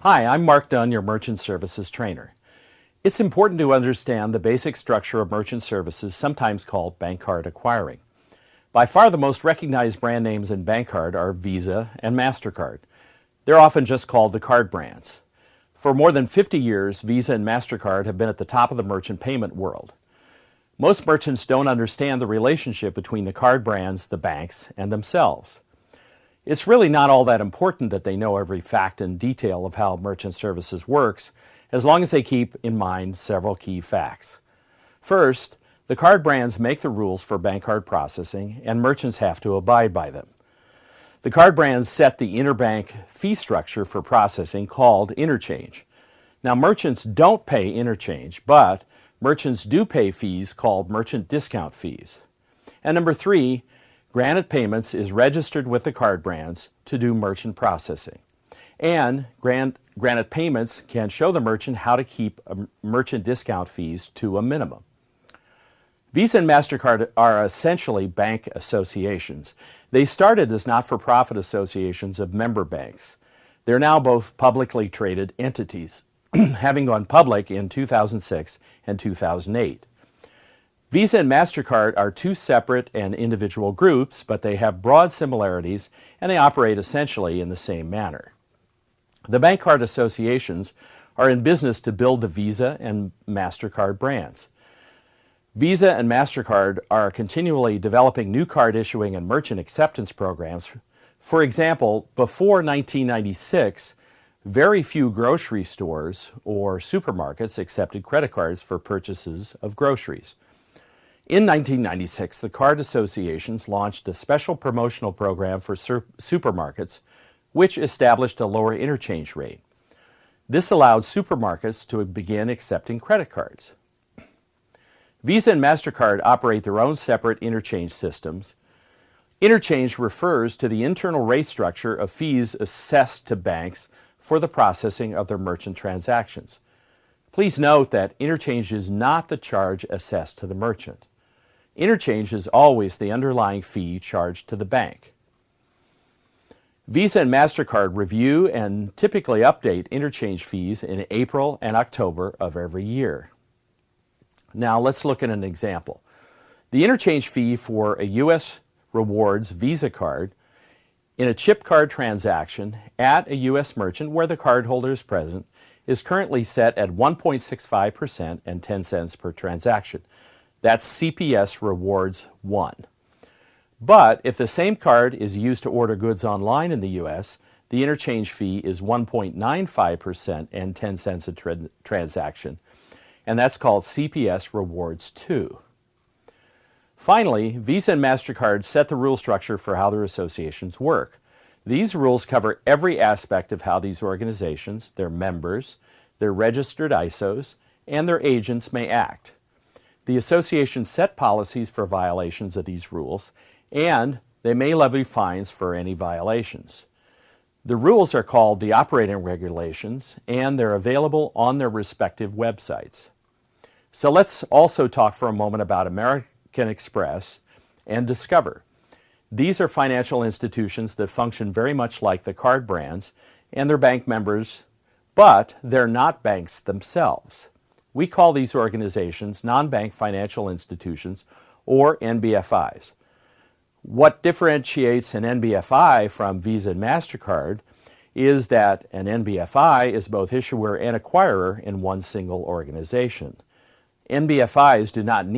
Hi, I'm Mark Dunn, your Merchant Services trainer. It's important to understand the basic structure of merchant services, sometimes called bank card acquiring. By far the most recognized brand names in bank card are Visa and MasterCard. They're often just called the card brands. For more than 50 years, Visa and MasterCard have been at the top of the merchant payment world. Most merchants don't understand the relationship between the card brands, the banks, and themselves. It's really not all that important that they know every fact and detail of how merchant services works, as long as they keep in mind several key facts. First, the card brands make the rules for bank card processing, and merchants have to abide by them. The card brands set the interbank fee structure for processing called interchange. Now, merchants don't pay interchange, but merchants do pay fees called merchant discount fees. And number three, Granite Payments is registered with the card brands to do merchant processing. And Granite Payments can show the merchant how to keep merchant discount fees to a minimum. Visa and MasterCard are essentially bank associations. They started as not-for-profit associations of member banks. They're now both publicly traded entities, having gone public in 2006 and 2008. Visa and MasterCard are two separate and individual groups, but they have broad similarities and they operate essentially in the same manner. The bank card associations are in business to build the Visa and MasterCard brands. Visa and MasterCard are continually developing new card issuing and merchant acceptance programs. For example, before 1996, very few grocery stores or supermarkets accepted credit cards for purchases of groceries. In 1996, the card associations launched a special promotional program for supermarkets, which established a lower interchange rate. This allowed supermarkets to begin accepting credit cards. Visa and MasterCard operate their own separate interchange systems. Interchange refers to the internal rate structure of fees assessed to banks for the processing of their merchant transactions. Please note that interchange is not the charge assessed to the merchant. Interchange is always the underlying fee charged to the bank. Visa and MasterCard review and typically update interchange fees in April and October of every year. Now let's look at an example. The interchange fee for a U.S. Rewards Visa card in a chip card transaction at a U.S. merchant where the cardholder is present is currently set at 1.65% and 10 cents per transaction. That's CPS Rewards 1. But if the same card is used to order goods online in the U.S., the interchange fee is 1.95% and 10 cents a transaction, and that's called CPS Rewards 2. Finally, Visa and MasterCard set the rule structure for how their associations work. These rules cover every aspect of how these organizations, their members, their registered ISOs, and their agents may act. The association set policies for violations of these rules, and they may levy fines for any violations. The rules are called the operating regulations, and they're available on their respective websites. So let's also talk for a moment about American Express and Discover. These are financial institutions that function very much like the card brands and their bank members, but they're not banks themselves. We call these organizations non-bank financial institutions, or NBFIs. What differentiates an NBFI from Visa and MasterCard is that an NBFI is both issuer and acquirer in one single organization. NBFIs do not need